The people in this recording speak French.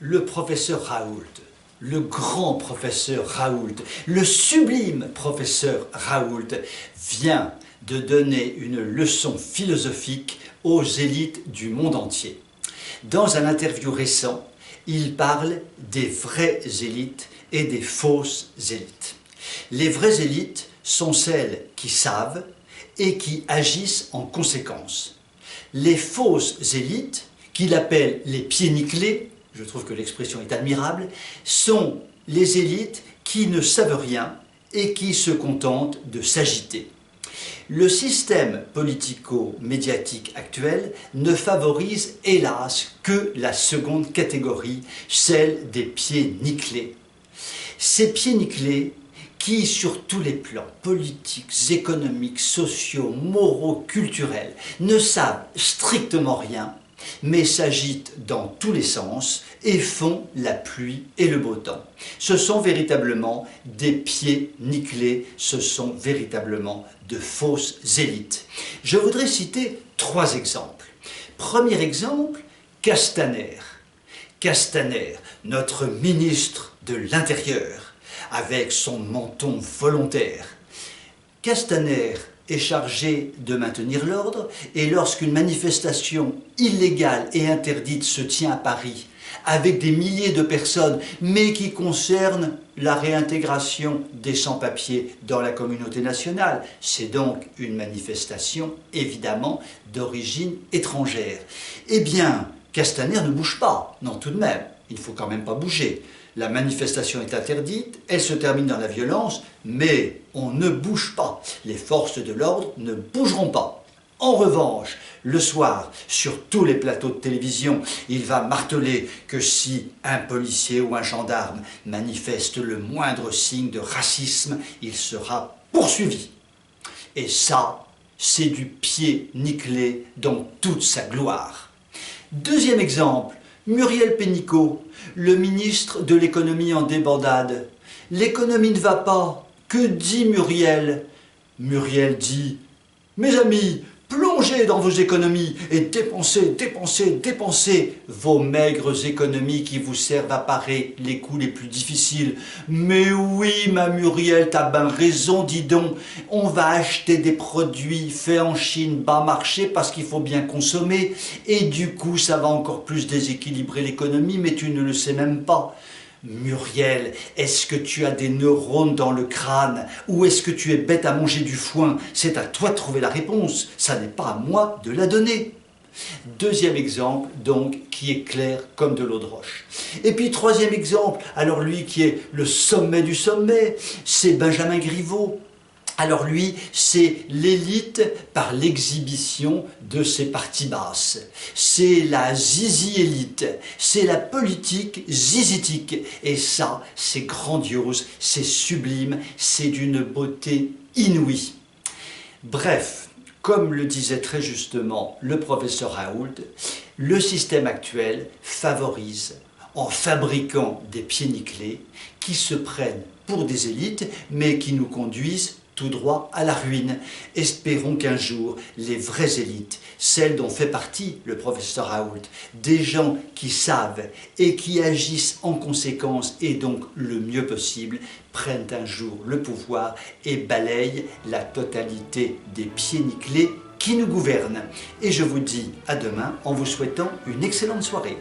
le professeur Raoult, le grand professeur Raoult, le sublime professeur Raoult vient de donner une leçon philosophique aux élites du monde entier. Dans un interview récent, il parle des vraies élites et des fausses élites. Les vraies élites sont celles qui savent et qui agissent en conséquence. Les fausses élites, qu'il appelle les pieds nickelés, je trouve que l'expression est admirable, sont les élites qui ne savent rien et qui se contentent de s'agiter. Le système politico-médiatique actuel ne favorise hélas que la seconde catégorie, celle des pieds nickelés. Ces pieds nickelés qui, sur tous les plans politiques, économiques, sociaux, moraux, culturels, ne savent strictement rien, mais s'agitent dans tous les sens et font la pluie et le beau temps. Ce sont véritablement des pieds nickelés, ce sont véritablement de fausses élites. Je voudrais citer 3 exemples. Premier exemple, Castaner. Castaner, notre ministre de l'Intérieur, avec son menton volontaire. Castaner est chargé de maintenir l'ordre et lorsqu'une manifestation illégale et interdite se tient à Paris avec des milliers de personnes mais qui concerne la réintégration des sans-papiers dans la communauté nationale, c'est donc une manifestation évidemment d'origine étrangère. Eh bien, Castaner ne bouge pas, non tout de même, il ne faut quand même pas bouger. La manifestation est interdite, elle se termine dans la violence, mais on ne bouge pas. Les forces de l'ordre ne bougeront pas. En revanche, le soir, sur tous les plateaux de télévision, il va marteler que si un policier ou un gendarme manifeste le moindre signe de racisme, il sera poursuivi. Et ça, c'est du pied nickelé dans toute sa gloire. Deuxième exemple, Muriel Pénicaud, le ministre de l'économie en débandade. L'économie ne va pas. Que dit Muriel? Muriel dit « Mes amis, plongez dans vos économies et dépensez, dépensez, dépensez vos maigres économies qui vous servent à parer les coups les plus difficiles. » Mais oui, ma Muriel, t'as bien raison, dis donc. On va acheter des produits faits en Chine bas marché parce qu'il faut bien consommer. Et du coup, ça va encore plus déséquilibrer l'économie, mais tu ne le sais même pas. Muriel, est-ce que tu as des neurones dans le crâne ou est-ce que tu es bête à manger du foin? C'est à toi de trouver la réponse, ça n'est pas à moi de la donner. Deuxième exemple, donc, qui est clair comme de l'eau de roche. Et puis, troisième exemple, alors lui qui est le sommet du sommet, c'est Benjamin Griveaux. Alors lui, c'est l'élite par l'exhibition de ses parties basses. C'est la zizi-élite, c'est la politique zizitique. Et ça, c'est grandiose, c'est sublime, c'est d'une beauté inouïe. Bref, comme le disait très justement le professeur Raoult, le système actuel favorise, en fabriquant des pieds nickelés, qui se prennent pour des élites, mais qui nous conduisent tout droit à la ruine. Espérons qu'un jour, les vraies élites, celles dont fait partie le professeur Raoult, des gens qui savent et qui agissent en conséquence et donc le mieux possible, prennent un jour le pouvoir et balayent la totalité des pieds nickelés qui nous gouvernent. Et je vous dis à demain en vous souhaitant une excellente soirée.